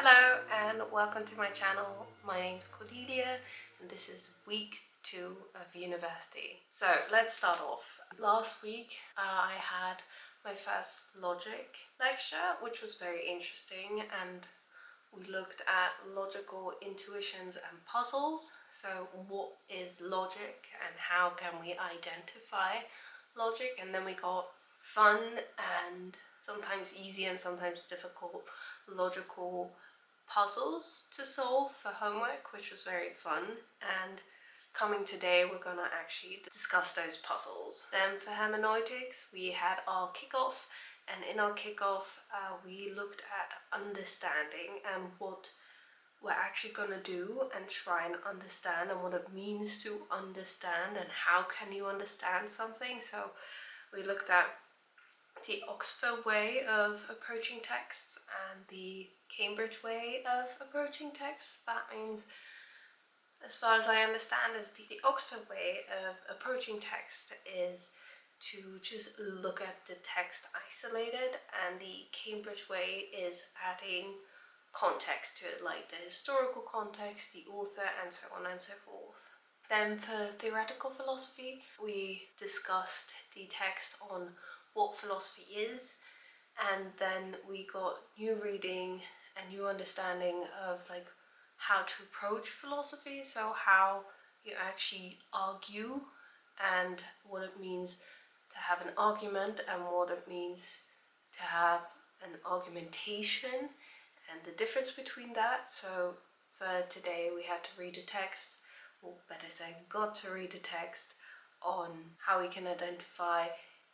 Hello and welcome to my channel. My name's Cordelia and this is week 2 of university. So let's start off. Last week I had my first logic lecture, which was very interesting, and we looked at logical intuitions and puzzles. So what is logic and how can we identify logic? And then we got fun and sometimes easy and sometimes difficult logical puzzles to solve for homework, which was very fun. And coming today we're gonna actually discuss those puzzles. Then for hermeneutics we had our kickoff, and in our kickoff we looked at understanding and what we're actually gonna do and try and understand, and what it means to understand and how can you understand something. So we looked at the Oxford way of approaching texts and the Cambridge way of approaching texts. That means, as far as I understand, is the Oxford way of approaching text is to just look at the text isolated, and the Cambridge way is adding context to it, like the historical context, the author, and so on and so forth. Then for theoretical philosophy, we discussed the text on what philosophy is, and then we got new reading and new understanding of like how to approach philosophy, so how you actually argue and what it means to have an argument and what it means to have an argumentation and the difference between that. So for today we had to read a text, or better say got to read a text on how we can identify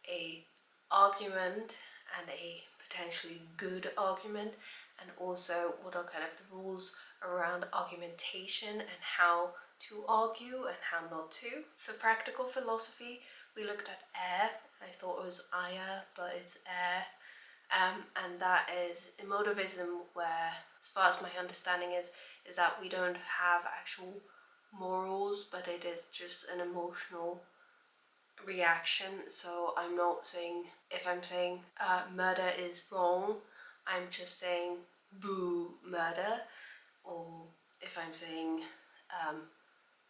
a argument and a potentially good argument, and also what are kind of the rules around argumentation and how to argue and how not to. For practical philosophy we looked at air. I thought it was ire, but it's air, and that is emotivism, where, as far as my understanding is that we don't have actual morals, but it is just an emotional reaction. So I'm not saying, if I'm saying murder is wrong, I'm just saying boo murder, or if I'm saying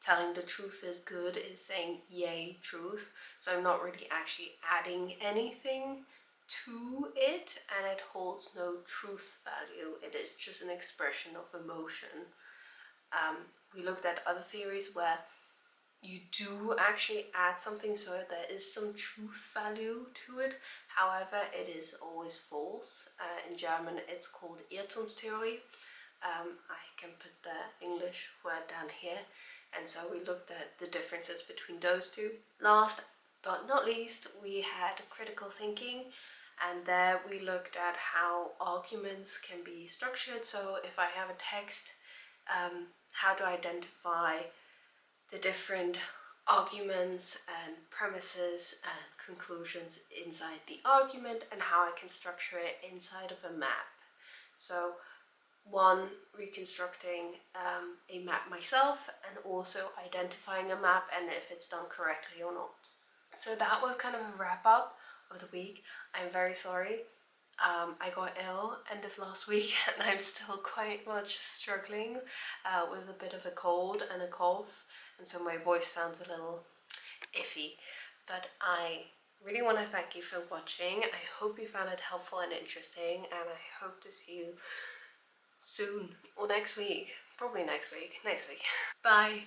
telling the truth is good, is saying yay truth. So I'm not really actually adding anything to it, and it holds no truth value. It is just an expression of emotion. We looked at other theories where you do actually add something, so there is some truth value to it. However, it is always false. In German it's called Irrtumstheorie. I can put the English word down here. And so we looked at the differences between those two. Last but not least, we had critical thinking, and there we looked at how arguments can be structured. So if I have a text, how to identify the different arguments and premises and conclusions inside the argument, and how I can structure it inside of a map. So one, reconstructing a map myself, and also identifying a map and if it's done correctly or not. So that was kind of a wrap up of the week. I'm very sorry. I got ill end of last week and I'm still quite much struggling with a bit of a cold and a cough, and so my voice sounds a little iffy. But I really want to thank you for watching. I hope you found it helpful and interesting, and I hope to see you soon, or next week. Probably next week. Bye.